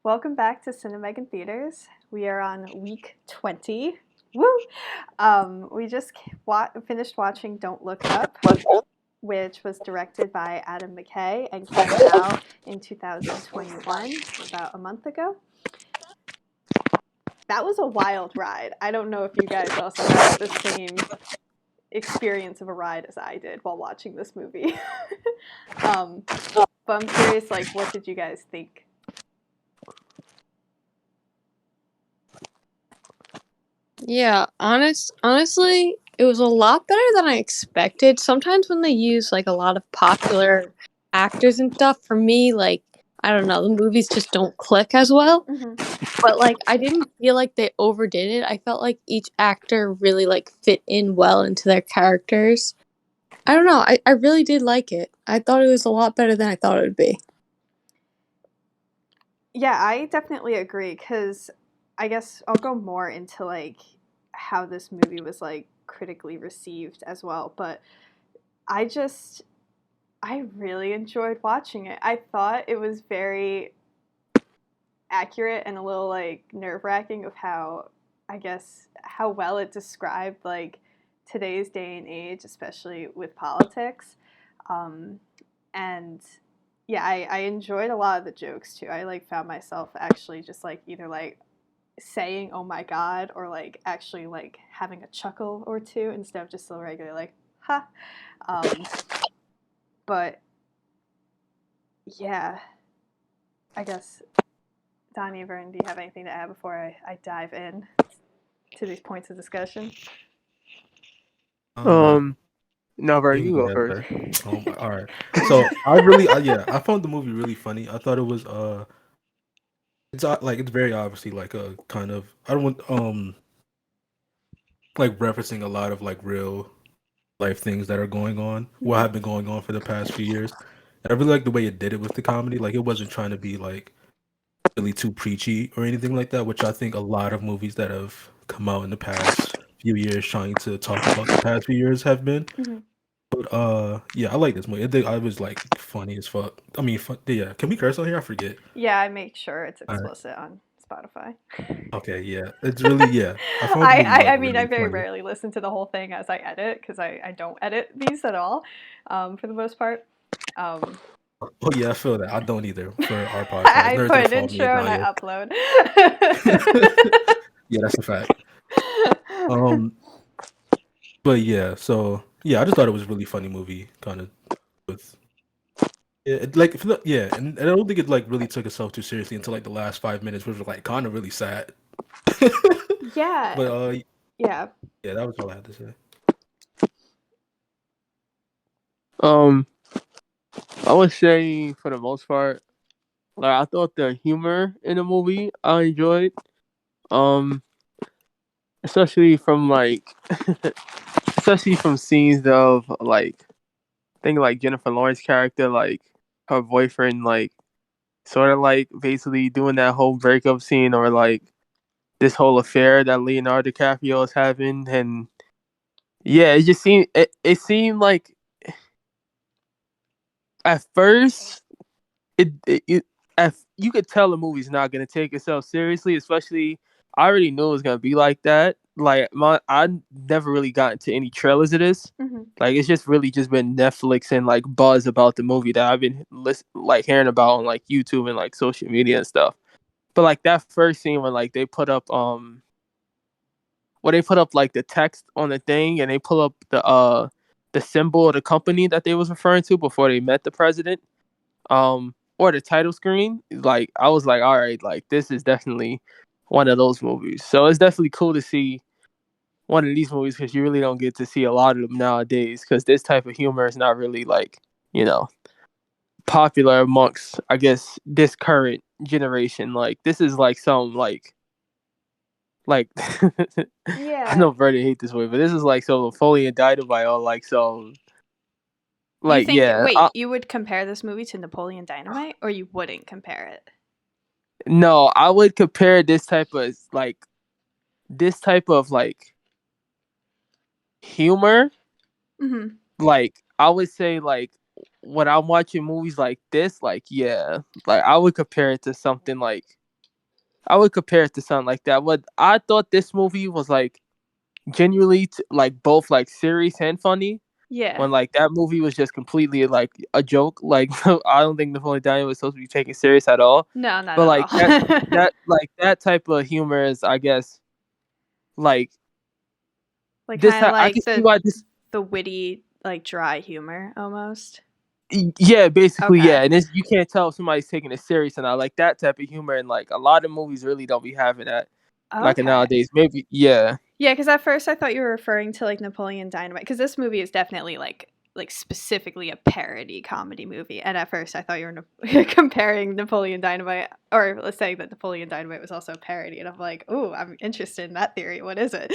Welcome back to CineMeghan Theaters. We are on week 20. Woo! We just finished watching Don't Look Up, which was directed by Adam McKay and came out in 2021, about a month ago. That was a wild ride. I don't know if you guys also had the same experience of a ride as I did while watching this movie. But I'm curious, what did you guys think? Yeah, honestly, it was a lot better than I expected. Sometimes when they use a lot of popular actors and stuff, for me, I don't know, the movies just don't click as well. Mm-hmm. But I didn't feel like they overdid it. I felt like each actor really fit in well into their characters. I don't know. I really did like it. I thought it was a lot better than I thought it would be. Yeah, I definitely agree because I guess I'll go more into how this movie was critically received as well, but I just I really enjoyed watching it. I thought it was very accurate and a little nerve-wracking of how how well it described today's day and age, especially with politics. And yeah, I enjoyed a lot of the jokes too. I found myself actually just either saying "Oh my god" or actually having a chuckle or two instead of just the regular "Ha." Um, but yeah, I guess Donnie, Vern, do you have anything to add before I dive in to these points of discussion? Um, No, bro, you you can go go ahead, first. bro. All right. So I found the movie really funny. I thought it was it's very obviously a kind of I don't want referencing a lot of real life things that are going on, what have been going on for the past few years. And I really like the way it did it with the comedy. Like it wasn't trying to be really too preachy or anything like that, which I think a lot of movies that have come out in the past few years trying to talk about the past few years have been. Mm-hmm. But yeah, I like this movie. I was funny as fuck. I mean, yeah. Can we curse on here? I forget. Yeah, I make sure it's All right. explicit on Spotify. Okay, yeah. It's really yeah. I found the movie I mean, I really very funny. rarely listen to the whole thing as I edit because I don't edit these at all, for the most part. Oh yeah, I feel that. I don't either for our podcast. I Nerds put gonna an follow me and intro and I Danya. upload. Yeah, that's a fact. Um, but yeah, so yeah, I just thought it was a really funny movie, kind of with yeah, and I don't think it really took itself too seriously until the last 5 minutes, which was kind of really sad. Yeah, But yeah. yeah, that was all I had to say. Um, I would say for the most part, I thought the humor in the movie I enjoyed. Um, especially from especially from scenes of I think Jennifer Lawrence character, her boyfriend, sort of basically doing that whole breakup scene or this whole affair that Leonardo DiCaprio is having, and yeah, it seemed like at first it you could tell the movie's not gonna take itself seriously, especially I already knew it was gonna be like that. I never really got into any trailers of this. Mm-hmm. It's just really just been Netflix and buzz about the movie that I've been hearing about on YouTube and social media and stuff. But that first scene when they put up the text on the thing and they pull up the symbol of the company that they was referring to before they met the president, or the title screen, I was like, all right, this is definitely one of those movies. So it's definitely cool to see one of these movies because you really don't get to see a lot of them nowadays because this type of humor is not really popular amongst, I guess, this current generation. This is some Yeah. I know Brady hate this way, but this is so fully indicted by all so You think? yeah. Wait, you would compare this movie to Napoleon Dynamite, or you wouldn't compare it? No, I would compare this type of humor. Mm-hmm. I would say when I'm watching movies like this, yeah, I would compare it to something I would compare it to something like that. What I thought this movie was like genuinely like both like serious and funny. Yeah. When like that movie was just completely like a joke. Like I don't think Napoleon Dynamite was supposed to be taken serious at all. No, not But at like all. that type of humor is, I guess, like Like this. kind of I can like see why this. the witty, like dry humor almost. Yeah, basically, Okay. yeah, and you can't tell if somebody's taking it serious or not. Like that type of humor, and like a lot of movies really don't be having that. Like Okay. nowadays, maybe, yeah. Yeah, because at first I thought you were referring to like Napoleon Dynamite, because this movie is definitely like specifically a parody comedy movie. And at first I thought you were comparing Napoleon Dynamite, or let's say that Napoleon Dynamite was also a parody. And I'm like, ooh, I'm interested in that theory. What is it?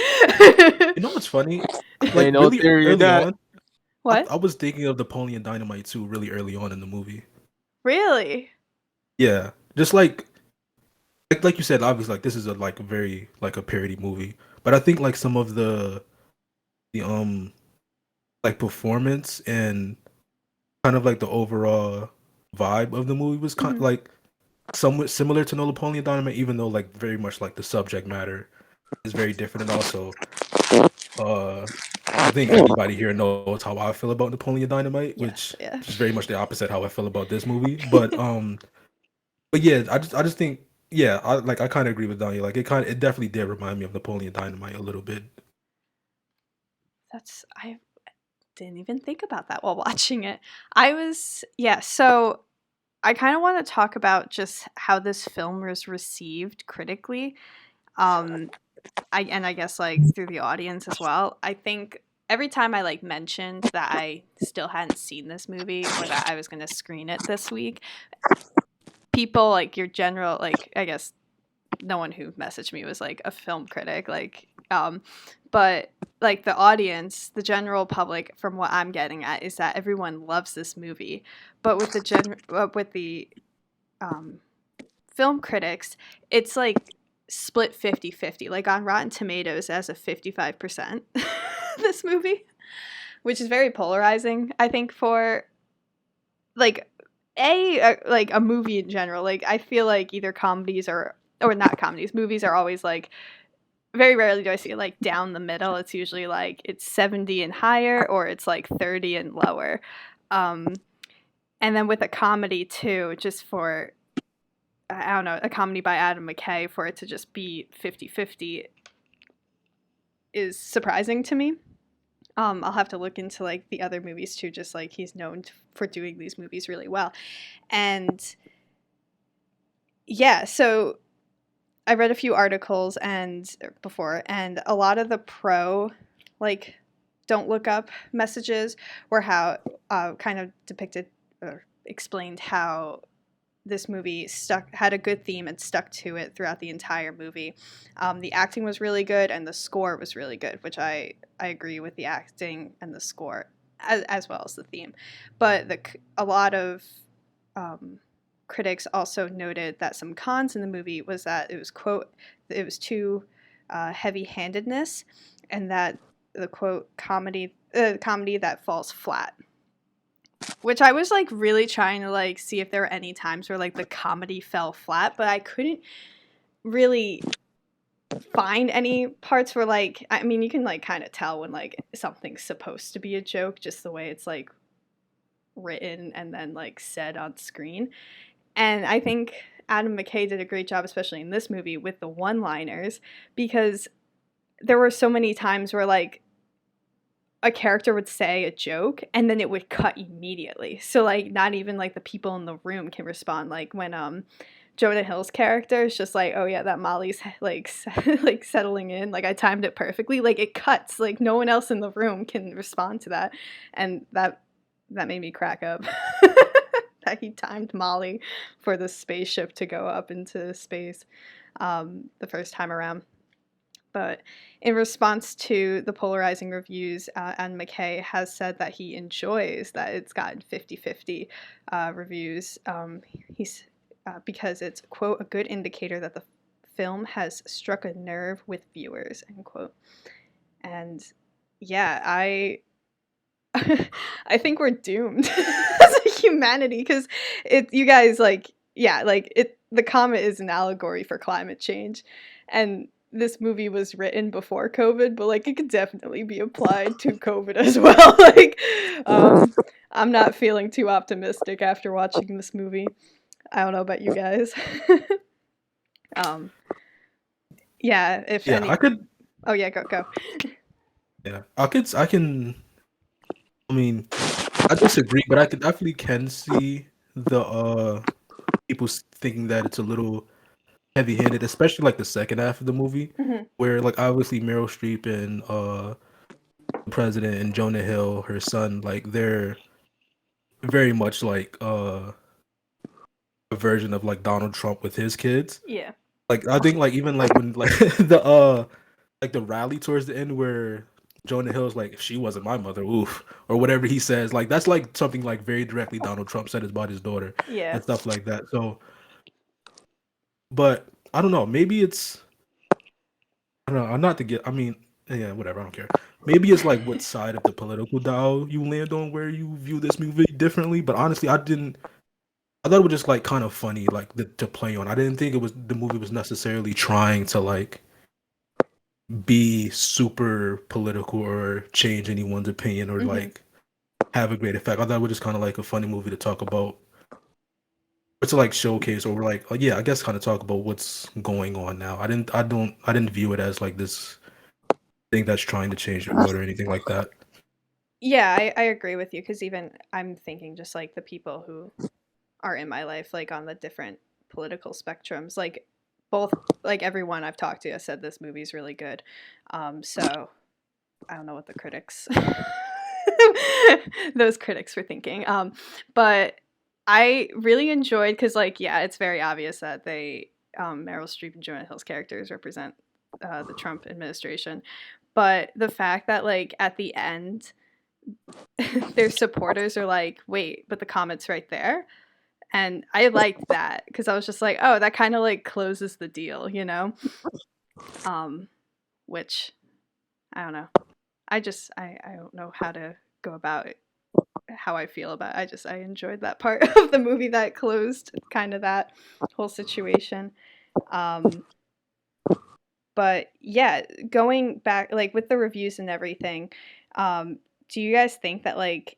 You know what's funny? Ain't Like no really theory in early that. on, What? I was thinking of Napoleon Dynamite too, really early on in the movie. Really? Yeah, just like you said, obviously, like this is a like very like a parody movie, but I think like some of the like performance and kind of like the overall vibe of the movie was kind of like somewhat similar to Napoleon Dynamite, even though like very much like the subject matter is very different, and also I think everybody here knows how I feel about Napoleon Dynamite, Yes, which yeah. is very much the opposite how I feel about this movie. But yeah, I just think yeah, I kind of agree with Daniel. Like it definitely did remind me of Napoleon Dynamite a little bit. I didn't even think about that while watching it. So I kind of want to talk about just how this film was received critically. I guess like through the audience as well. I think every time I like mentioned that I still hadn't seen this movie or that I was going to screen it this week, people like your general, like, I guess no one who messaged me was like a film critic, but like the audience, the general public, from what I'm getting at, is that everyone loves this movie, but with the film critics, it's like split 50-50. Like on Rotten Tomatoes, it has a 55% this movie, which is very polarizing, I think, for like a movie in general. Like I feel like either comedies or not comedies, movies are always like, very rarely do I see it like down the middle. It's usually like it's 70 and higher, or it's like 30 and lower. And then with a comedy too, just for, I don't know, a comedy by Adam McKay, for it to just be 50-50 is surprising to me. I'll have to look into like the other movies too, just like he's known for doing these movies really well. And yeah, so I read a few articles and a lot of the pro like don't look up messages were how kind of depicted or explained how this movie had a good theme and stuck to it throughout the entire movie. The acting was really good and the score was really good, which I agree with the acting and the score as well as the theme. But a lot of critics also noted that some cons in the movie was that it was, quote, it was too heavy-handedness, and that the, quote, comedy that falls flat. Which I was like really trying to like see if there were any times where like the comedy fell flat, but I couldn't really find any parts where like, I mean, you can like kind of tell when like something's supposed to be a joke, just the way it's like written and then like said on screen. And I think Adam McKay did a great job, especially in this movie, with the one-liners, because there were so many times where like a character would say a joke and then it would cut immediately. So like not even like the people in the room can respond. Like when Jonah Hill's character is just like, oh yeah, that Molly's like like settling in, like I timed it perfectly. Like it cuts, like no one else in the room can respond to that, and that made me crack up. That he timed Molly for the spaceship to go up into space the first time around. But in response to the polarizing reviews, Adam McKay has said that he enjoys that it's gotten 50-50 reviews. He's because it's, quote, a good indicator that the film has struck a nerve with viewers, end quote. And yeah, I think we're doomed as a humanity, because you guys like, yeah, like the comet is an allegory for climate change, and this movie was written before COVID, but like it could definitely be applied to COVID as well. Like, I'm not feeling too optimistic after watching this movie. I don't know about you guys. Yeah, if Yeah, any. I could. Oh yeah, go. Yeah, I can. I mean, I disagree, but I could definitely can see the people thinking that it's a little heavy-handed, especially like the second half of the movie, Mhm. where like obviously Meryl Streep and the president and Jonah Hill, her son, like they're very much like a version of like Donald Trump with his kids. Yeah. Like I think like even like when like the rally towards the end where Jonah Hill's like, if she wasn't my mother, oof, or whatever he says, like that's like something like very directly Donald Trump said about his daughter Yeah. and stuff like that. So, but I don't know. Maybe it's I don't know. I'm not to get. I mean, yeah, whatever. I don't care. Maybe it's like what side of the political dial you land on, where you view this movie differently. But honestly, I didn't. I thought it was just like kind of funny, like to play on. I didn't think it was the movie was necessarily trying to like be super political or change anyone's opinion or like have a great effect. I thought it was just kind of like a funny movie to talk about, or to like showcase or like yeah, I guess kind of talk about what's going on now. I didn't view it as like this thing that's trying to change the world or anything like that. Yeah, I agree with you, because even I'm thinking just like the people who are in my life, like on the different political spectrums, like both, like everyone I've talked to has said this movie's really good. So I don't know what the critics, those critics were thinking. But I really enjoyed, because like, yeah, it's very obvious that they, Meryl Streep and Jonah Hill's characters represent the Trump administration. But the fact that like at the end, their supporters are like, wait, but the comet's right there. And I liked that, because I was just like, oh, that kind of like closes the deal, you know? Which I don't know. I don't know how to go about it, how I feel about it. I enjoyed that part of the movie that closed kind of that whole situation. But yeah, going back like with the reviews and everything, do you guys think that like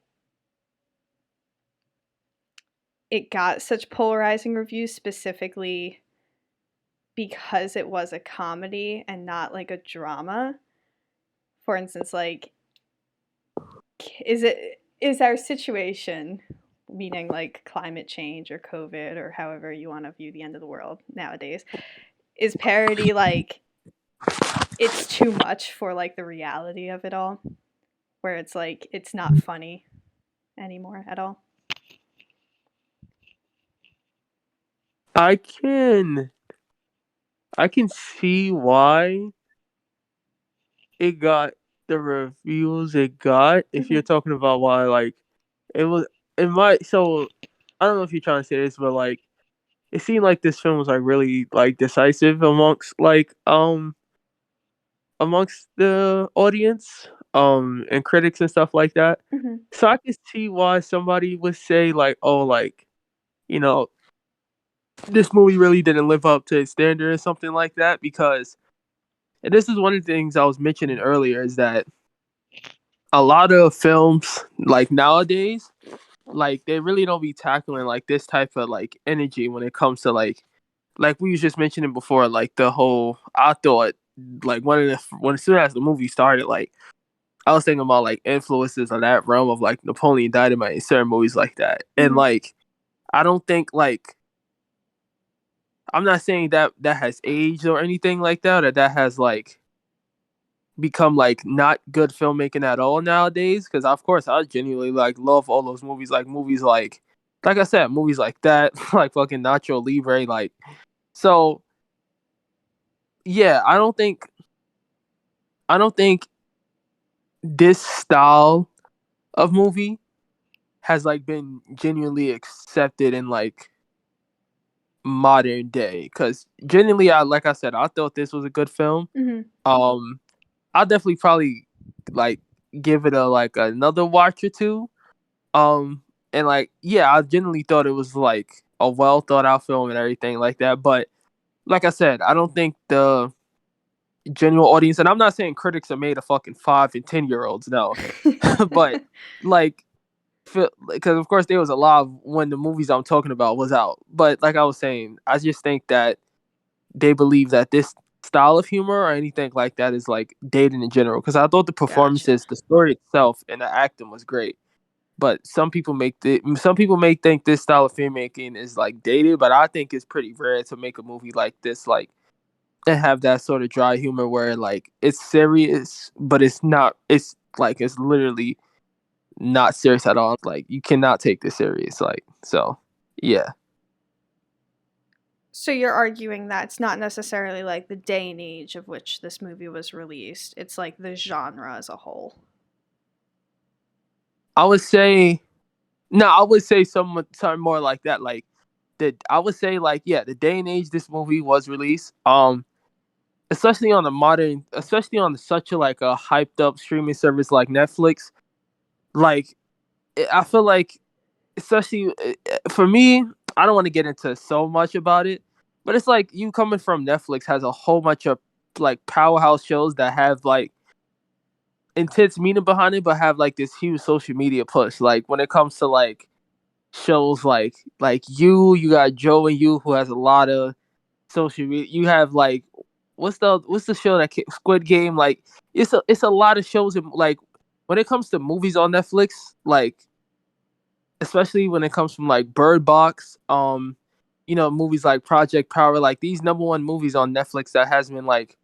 it got such polarizing reviews specifically because it was a comedy and not like a drama? For instance, like is our situation, meaning like climate change or COVID or however you want to view the end of the world nowadays, is parody like it's too much for like the reality of it all, where it's like it's not funny anymore at all? I can see why it got the reviews it got. If you're talking about why, like, it was it might. So I don't know if you're trying to say this, but like, it seemed like this film was like really like decisive amongst the audience and critics and stuff like that. So I can see why somebody would say like, oh, like, you know, this movie really didn't live up to its standard or something like that, because and this is one of the things I was mentioning earlier, is that a lot of films like nowadays, like they really don't be tackling like this type of like energy when it comes to like we was just mentioning before, like the whole, I thought like when as soon as the movie started, like I was thinking about like influences on that realm of like Napoleon Dynamite and certain movies like that. And like I don't think like, I'm not saying that that has aged or anything like that, or that has like become like not good filmmaking at all nowadays, because of course I genuinely like love all those movies, like I said, movies like that, like fucking Nacho Libre, like, so yeah, I don't think this style of movie has like been genuinely accepted in like modern day, because genuinely, like I said, I thought this was a good film. I'll definitely probably like give it a like another watch or two. And like, yeah, I genuinely thought it was like a well thought out film and everything like that. But like I said, I don't think the general audience, and I'm not saying critics are made of fucking 5 and 10-year-olds, no, but like, because of course there was a lot of when the movies I'm talking about was out. But like I was saying, I just think that they believe that this style of humor or anything like that is like dated in general. Because I thought the performances, the story itself, and the acting was great. But some people may think this style of filmmaking is like dated, but I think it's pretty rare to make a movie like this, like, and have that sort of dry humor where like it's serious, but it's not. It's like it's literally not serious at all. Like you cannot take this serious. Like so, yeah. So you're arguing that it's not necessarily like the day and age of which this movie was released. It's like the genre as a whole. I would say, no, I would say something more like that. Like I would say like, yeah, the day and age this movie was released. Especially on such a like a hyped up streaming service like Netflix. Like, I feel like, especially for me, I don't want to get into so much about it, but it's like you coming from Netflix has a whole bunch of like powerhouse shows that have like intense meaning behind it, but have like this huge social media push. Like when it comes to like shows like you got Joe and You, who has a lot of social media. You have like what's the show that Squid Game. Like it's a lot of shows. Like when it comes to movies on Netflix, like especially when it comes from like Bird Box, movies like Project Power, like these number one movies on Netflix that has been like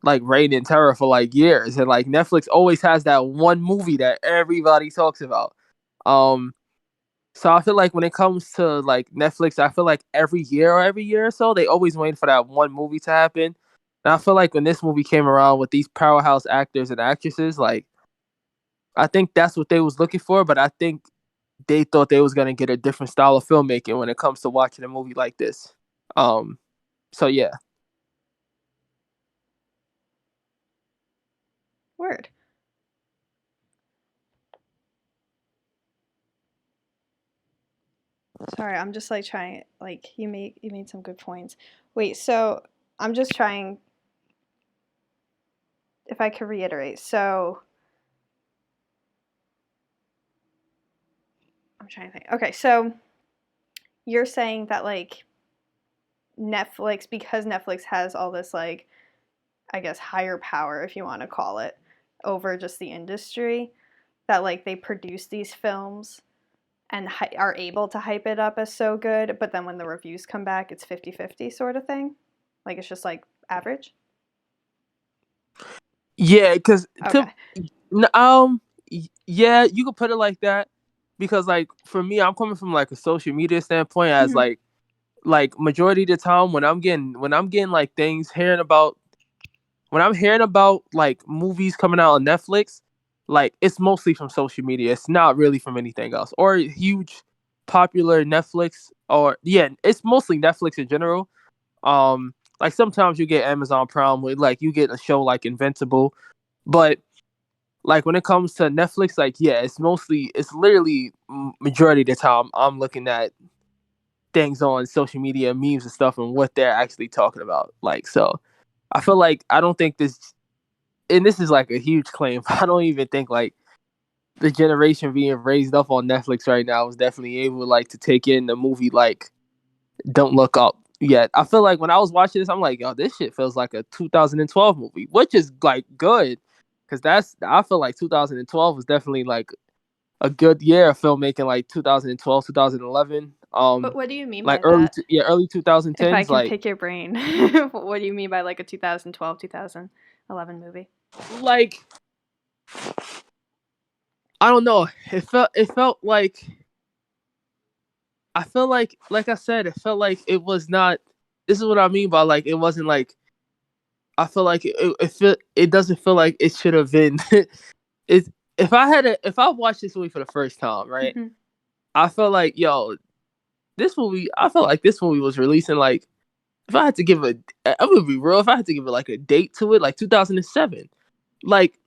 reign in terror for like years, and like Netflix always has that one movie that everybody talks about. So I feel like when it comes to like Netflix, I feel like every year or so they always wait for that one movie to happen. And I feel like when this movie came around with these powerhouse actors and actresses, like I think that's what they was looking for, but I think they thought they was gonna get a different style of filmmaking when it comes to watching a movie like this. So yeah. Word. Sorry, I'm just like trying. Like you made some good points. Wait, so I'm just trying. If I could reiterate, so I'm trying to think. Okay, so you're saying that like Netflix, because Netflix has all this like, I guess, higher power, if you want to call it, over just the industry, that like they produce these films and are able to hype it up as so good, but then when the reviews come back, it's 50-50 sort of thing? Like it's just like average? Yeah, because okay. Yeah, you could put it like that, because like for me, I'm coming from like a social media standpoint, as like majority of the time when I'm getting like things when I'm hearing about like movies coming out on Netflix, like it's mostly from social media. It's not really from anything else or huge popular Netflix, or yeah, it's mostly Netflix in general. Like sometimes you get Amazon Prime with like you get a show like Invincible, but like when it comes to Netflix, like yeah, it's literally majority of the time I'm looking at things on social media, memes and stuff, and what they're actually talking about. Like so, I feel like I don't think this, and this is like a huge claim. I don't even think like the generation being raised up on Netflix right now is definitely able like to take in the movie like Don't Look Up yet. I feel like when I was watching this, I'm like, yo, this shit feels like a 2012 movie, which is like good, because I feel like 2012 was definitely like a good year of filmmaking, like 2012, 2011. But what do you mean like by that? early 2010s. If I can like pick your brain, what do you mean by like a 2012, 2011 movie? Like I don't know. It felt like I feel like I said, it felt like it was not. This is what I mean by like it wasn't like. I feel like it doesn't feel like it should have been. If I watched this movie for the first time, right? Mm-hmm. I felt like this movie. I felt like this movie was releasing like. If I had to give I'm gonna be real. If I had to give it like a date to it, like 2007, like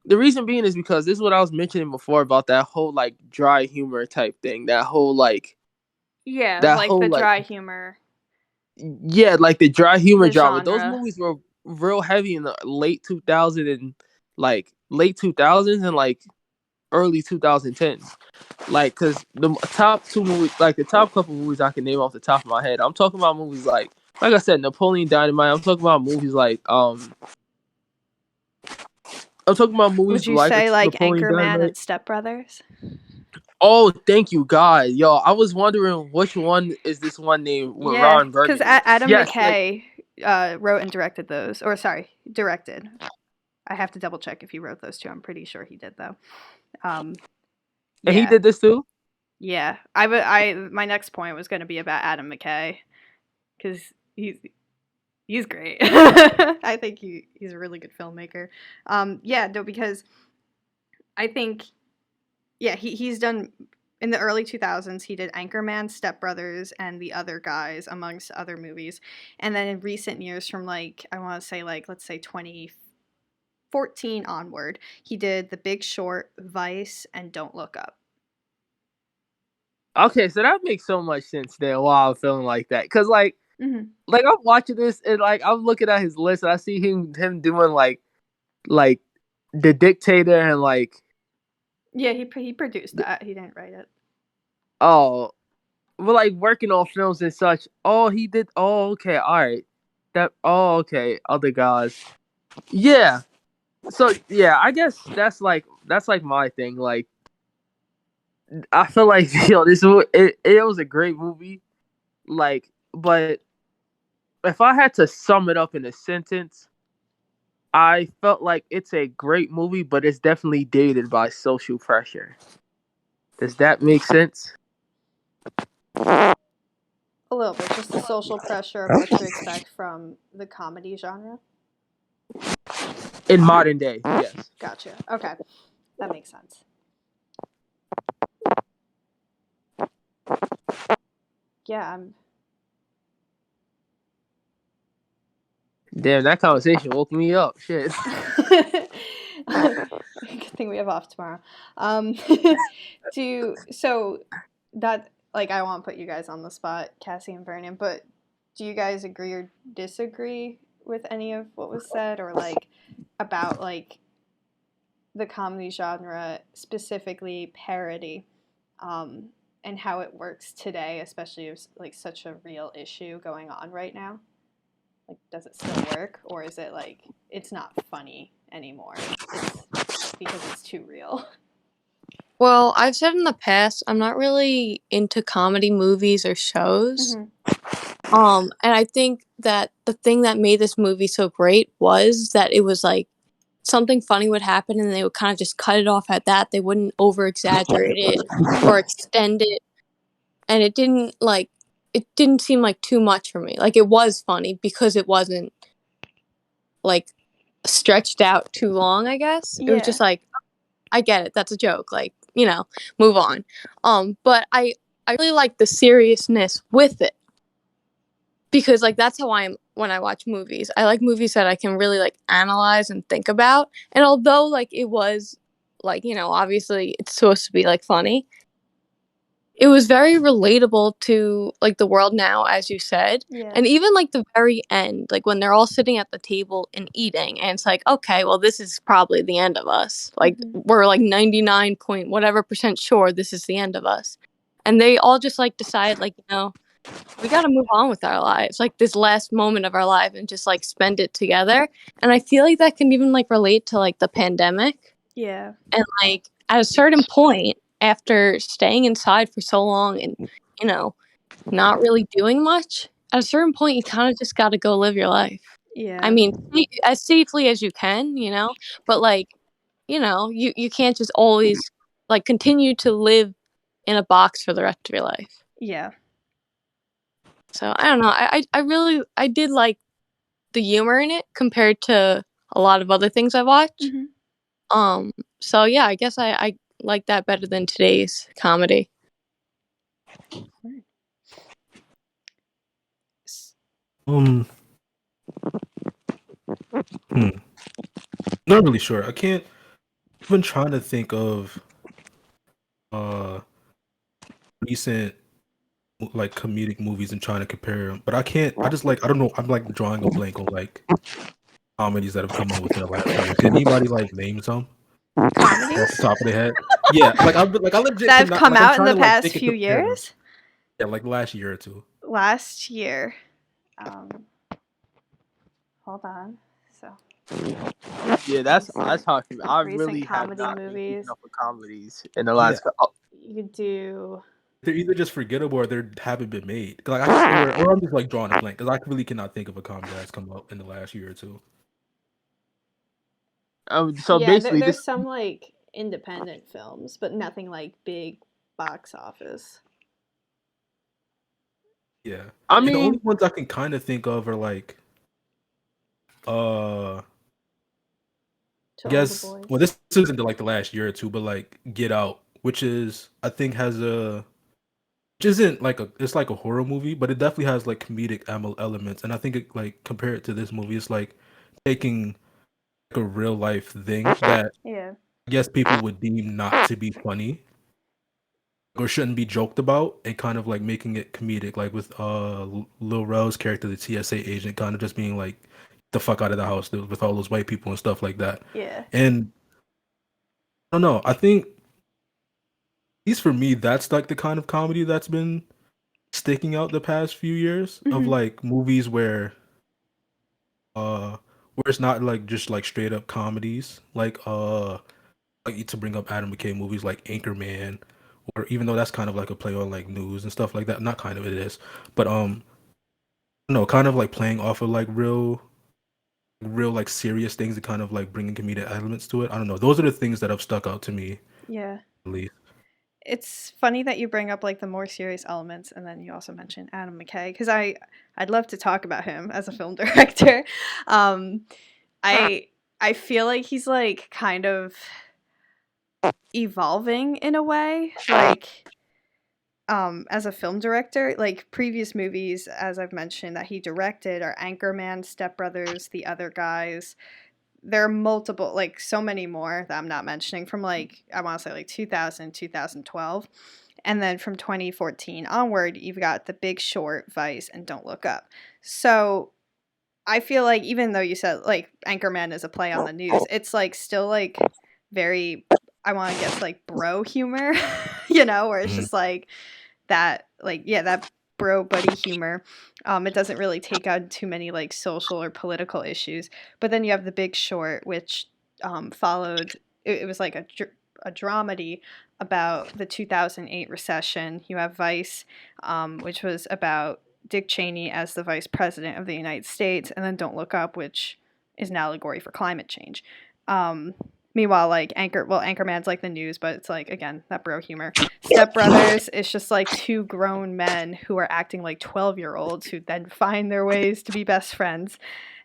the reason being is because this is what I was mentioning before about that whole like dry humor type thing. That whole like Yeah, That like whole the like dry humor, yeah, like the dry humor the genre. Those genre. movies were real heavy in the late 2000s and like early 2010s. Like, cause the top two movies, like the top couple movies I can name off the top of my head. I'm talking about movies like I said, Napoleon Dynamite. I'm talking about movies like I'm talking about Would movies you like say like Napoleon Anchorman Dynamite. and Step Brothers? Oh, thank you, God. Yo, I was wondering which one is this one named with Yeah, Ron because Burgundy. Adam Yes, like McKay wrote and directed those. Or sorry, directed. I have to double check if he wrote those two. I'm pretty sure he did though. and he Yeah, did this too. yeah. My next point was going to be about Adam McKay because he's great. I think he's a really good filmmaker. Yeah, no, because I think he's done in the early 2000s. He did Anchorman, Step Brothers, and The Other Guys, amongst other movies. And then in recent years, from like I want to say like let's say 2014 onward, he did The Big Short, Vice, and Don't Look Up. Okay, so that makes so much sense then. Wow, I'm feeling like that because like I'm watching this and like I'm looking at his list and I see him doing like The Dictator and like Yeah, he produced that. He didn't write it. oh, but like working on films and such. Oh, he did. Oh, okay, all right. That. Oh, okay. Other guys. Yeah. So yeah, I guess that's like my thing. Like I feel like it was a great movie. Like, but if I had to sum it up in a sentence, I felt like it's a great movie, but it's definitely dated by social pressure. Does that make sense? A little bit, just the social pressure of what to expect from the comedy genre. In modern day, yes. Gotcha. Okay, that makes sense. Yeah, Damn, that conversation woke me up. Shit. Good thing we have off tomorrow. So that like I won't put you guys on the spot, Cassie and Vernon, but do you guys agree or disagree with any of what was said, or like about like the comedy genre, specifically parody, and how it works today, especially with like such a real issue going on right now? Like, does it still work, or is it like it's not funny anymore? It's because it's too real. Well, I've said in the past, I'm not really into comedy movies or shows. And I think that the thing that made this movie so great was that it was like something funny would happen and they would kind of just cut it off at that. They wouldn't over exaggerate it or extend it. And it didn't seem like too much for me. Like it was funny because it wasn't like stretched out too long, I guess. It was just like, I get it, that's a joke. Like, move on. But I really like the seriousness with it. Because like that's how I am when I watch movies. I like movies that I can really like analyze and think about. And although like it was like, obviously it's supposed to be like funny, it was very relatable to like the world now, as you said. Yeah. And even like the very end, like when they're all sitting at the table and eating, and it's like, okay, well, this is probably the end of us. Like we're like 99 point whatever % sure this is the end of us. And they all just like decide like, we got to move on with our lives, like this last moment of our life, and just like spend it together. And I feel like that can even like relate to like the pandemic. Yeah. And like at a certain point, after staying inside for so long and not really doing much, at a certain point you kind of just got to go live your life. Yeah. I mean, as safely as you can, but like, you can't just always like continue to live in a box for the rest of your life. Yeah. So I don't know. I did like the humor in it compared to a lot of other things I watch. So yeah, I guess I like that better than today's comedy. Not really sure. I can't. I've been trying to think of recent like comedic movies and trying to compare them, but I can't. I just like I don't know. I'm like drawing a blank on like comedies that have come out within the last few years. Can anybody like name some off the Comedies top of their head? Yeah, like I legit that have cannot. come Like I'm out in trying the to like past think and few compare them. years. Yeah, like last year or two. Last year, hold on. So Yeah, that's hard. I recent really have comedy not been keeping movies. up with comedies in the Yeah, last. You could do. they're either just forgettable or they haven't been made. Like or I'm just like drawing a blank because I really cannot think of a comedy that's come out in the last year or two. So Yeah, basically, there's this. some like independent films, but nothing like big box office. Yeah, I the only mean, ones I can kind of think of are like, I To all the guess. boys. Well, this isn't like the last year or two, but like Get Out, which is I think has a, which isn't like it's like a horror movie, but it definitely has like comedic elements, and I think it like compared to this movie, it's like taking like a real life thing that Yeah. I guess people would deem not to be funny or shouldn't be joked about and kind of like making it comedic, like with Lil Rel's character, the TSA agent, kind of just being like the fuck out of the house with all those white people and stuff like that. Yeah. And I don't know, I think at least for me, that's like the kind of comedy that's been sticking out the past few years of Mhm. like movies where it's not like just like straight up comedies, like to bring up Adam McKay movies like Anchorman, or even though that's kind of like a play on like news and stuff like that. Not kind of, it is, but no, kind of like playing off of like real like serious things and kind of like bringing comedic elements to it. I don't know. Those are the things that have stuck out to me Yeah. at least. It's funny that you bring up like the more serious elements, and then you also mention Adam McKay because I'd love to talk about him as a film director. Um, I feel like he's like kind of evolving in a way, like as a film director. Like previous movies, as I've mentioned, that he directed are Anchorman, Step Brothers, The Other Guys. There are multiple, like so many more that I'm not mentioning from like I want to say like 2000, 2012. And then from 2014 onward, you've got The Big Short, Vice, and Don't Look Up. So I feel like even though you said like Anchorman is a play on the news, it's like still like very, I want to guess like bro humor, where it's Mhm. just like that, like, yeah, that bro buddy humor. It doesn't really take on too many like social or political issues. But then you have The Big Short, which followed, it was like a dramedy about the 2008 recession. You have Vice, which was about Dick Cheney as the vice president of the United States, and then Don't Look Up, which is an allegory for climate change. Meanwhile, like Anchorman's like the news, but it's like again that bro humor. Step Brothers is just like two grown men who are acting like 12-year-olds who then find their ways to be best friends,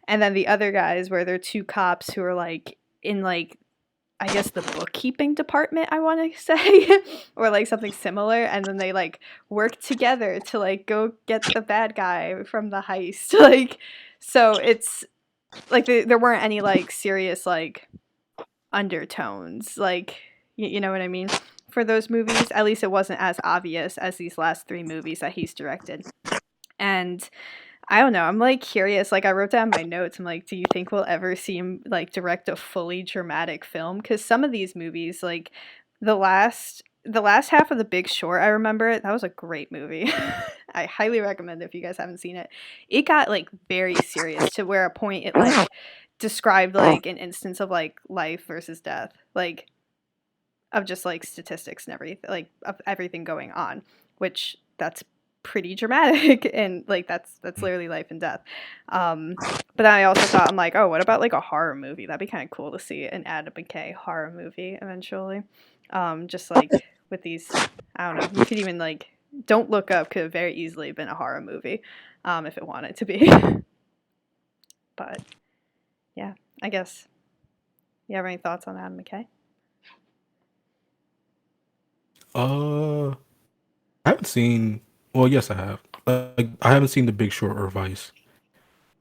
and then The Other Guys, where they're two cops who are like in like I guess the bookkeeping department, I want to say, or like something similar, and then they like work together to like go get the bad guy from the heist. Like, so it's like there weren't any like serious like undertones, like you know what I mean, for those movies. At least it wasn't as obvious as these last three movies that he's directed. And I don't know. I'm like curious. Like I wrote down my notes. I'm like, do you think we'll ever see him like direct a fully dramatic film? Because some of these movies, like the last half of The Big Short, I remember it. That was a great movie. I highly recommend it if you guys haven't seen it. It got like very serious to where a point it like described like an instance of like life versus death, like of just like statistics and everything, like of everything going on, which that's pretty dramatic and like that's literally life and death. But then I also thought, I'm like, oh, what about like a horror movie? That'd be kind of cool to see an Adam McKay horror movie eventually. Just like with these, I don't know, you could even like Don't Look Up could have very easily been a horror movie if it wanted to be. But yeah, I guess you have any thoughts on Adam McKay? I haven't seen. Well, yes, I have. Like, I haven't seen The Big Short or Vice.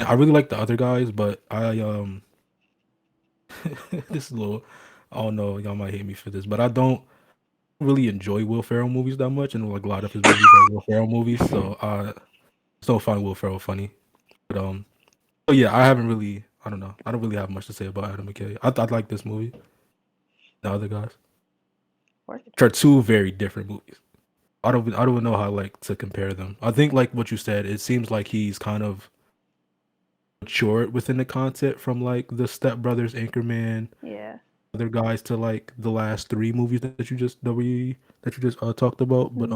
I really like The Other Guys, but this is a little. I don't know. Y'all might hate me for this, but I don't. really enjoy Will Ferrell movies that much, and like a lot of his movies are Will Ferrell movies, so I still find Will Ferrell funny. But so yeah, I haven't really. I don't know. I don't really have much to say about Adam McKay. I like this movie. The other guys, which are two very different movies. I don't even know how like to compare them. I think like what you said, it seems like he's kind of matured within the content from like the Step Brothers, Anchorman, Yeah. other guys to like the last three movies that you just talked about. But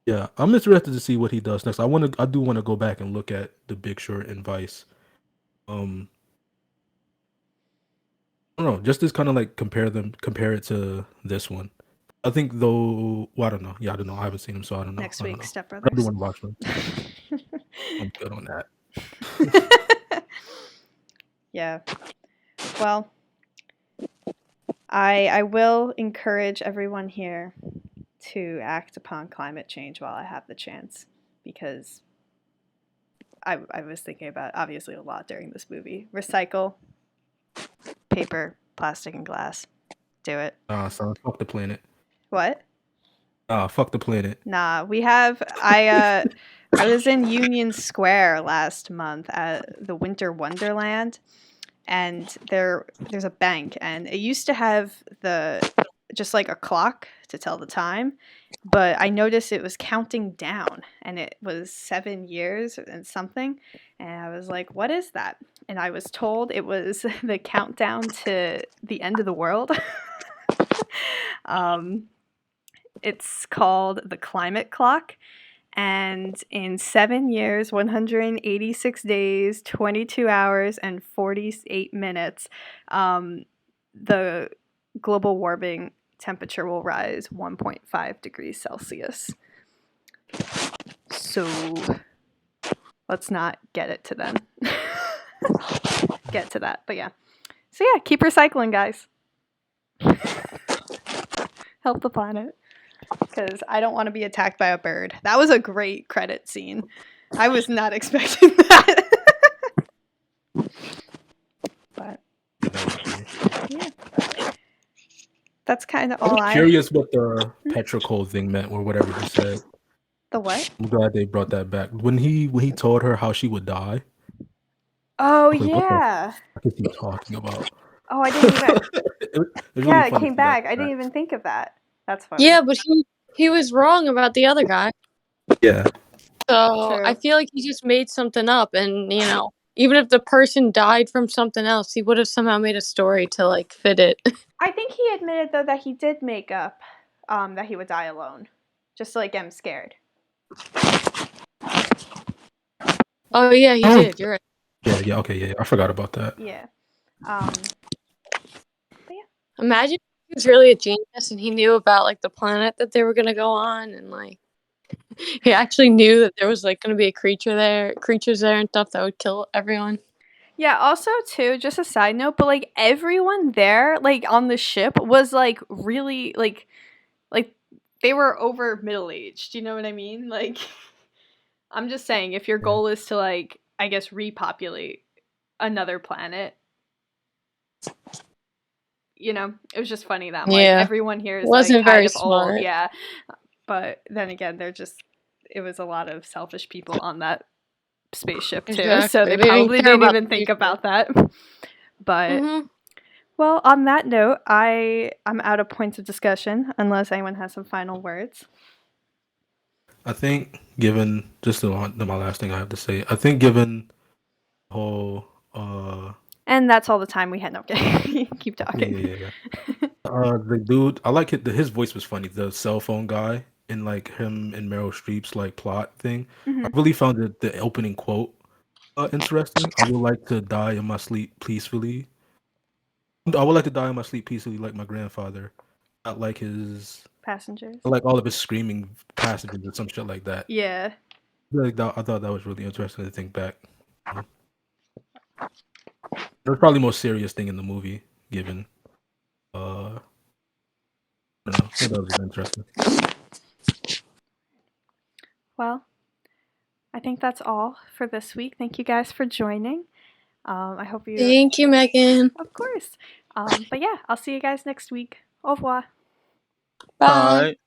yeah, I'm interested to see what he does next. I do want to go back and look at The Big Short and Vice. I don't know, just to kind of like compare it to this one. I think though, well, I don't know. Yeah, I don't know. I haven't seen them, so I don't know. Next I don't week, know. Step I Brothers. do want to watch them. I'm good on that. Yeah. Well, I will encourage everyone here to act upon climate change while I have the chance, because I was thinking about obviously a lot during this movie. Recycle paper, plastic, and glass. Do it. So fuck the planet. What? Fuck the planet. Nah, we have. I was in Union Square last month at the Winter Wonderland, and there's a bank, and it used to have just like a clock to tell the time, but I noticed it was counting down, and it was 7 years and something, and I was like, what is that? And I was told it was the countdown to the end of the world. It's called the climate clock, and in 7 years, 186 days, 22 hours, and 48 minutes, the global warming temperature will rise 1.5 degrees Celsius. So let's not get it to then. Get to that. But yeah. So yeah, keep recycling, guys. Help the planet. Because I don't want to be attacked by a bird. That was a great credit scene. I was not expecting that. But yeah, that's kind of all I'm curious what the petrichor thing meant, or whatever he said. The what? I'm glad they brought that back. When he told her how she would die. Oh like, yeah. What is he talking about? Oh, I didn't even. Really it came back. I didn't even think of that. That's funny. Yeah, but he was wrong about the other guy. Yeah. So True. I feel like he just made something up, and even if the person died from something else, he would have somehow made a story to like fit it. I think he admitted though that he did make up that he would die alone, just to like get him scared. Oh yeah, he did. You're right. Yeah. Okay, yeah. I forgot about that. Yeah. But yeah. Imagine he was really a genius and he knew about like the planet that they were gonna go on, and like he actually knew that there was like gonna be creatures there and stuff that would kill everyone. Yeah, also too, just a side note, but like everyone there, like on the ship, was like really like they were over middle-aged, you know what I mean? Like I'm just saying, if your goal is to like, I guess, repopulate another planet, you know, it was just funny that like everyone here is wasn't like very kind of smart. old, yeah. But then again, it was a lot of selfish people on that spaceship too, Exactly. so they probably didn't even think about that. But well, on that note, I'm out of points of discussion unless anyone has some final words. I think, given just my last thing I have to say, I think given the whole and that's all the time we had. No, okay. Keep talking. Yeah. The dude, I like it. His voice was funny. The cell phone guy in like him and Meryl Streep's like plot thing. I really found the opening quote interesting. I would like to die in my sleep peacefully. I would like to die in my sleep peacefully, like my grandfather, not like his passengers, like all of his screaming passengers or some shit like that. Yeah. Like that, I thought that was really interesting to think back. It was probably the most serious thing in the movie, given. I don't know. I thought that was interesting. Well, I think that's all for this week. Thank you guys for joining. I hope you. Thank you, Megan. Of course. But yeah, I'll see you guys next week. Au revoir. Bye. All right.